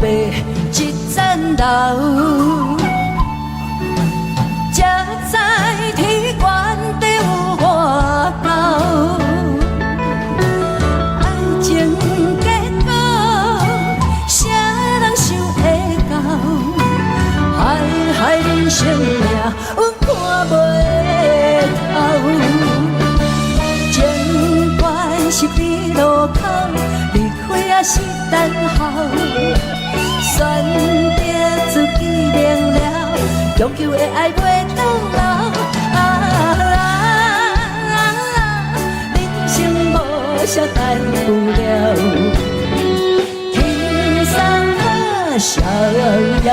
白一层楼，才知天关地有外高。爱情结果，啥人想会到？海海人生命，阮看袂透。尽管是边路口，离开也是等候。选择自己明了，强求的爱袂当留。人生无啥大不了，轻松逍遥。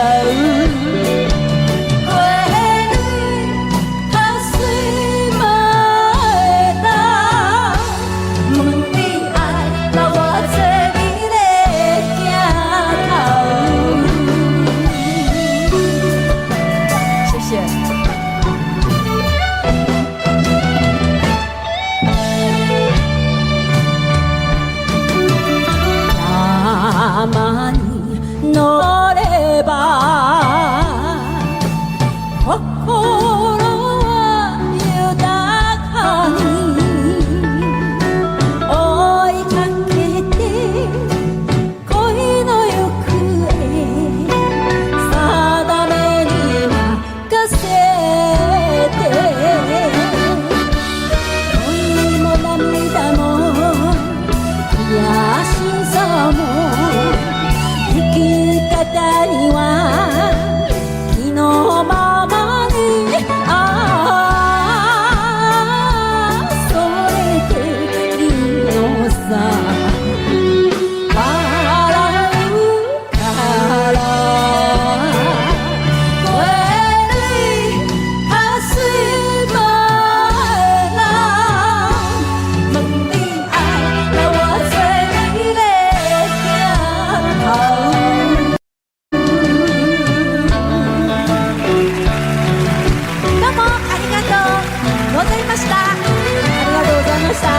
많이 노래봐心は豊かに追いかけて恋の行方定めに任せて恋も涙も悔しさも生き方には気のままにそれでいいのさ笑うからありがとうございました。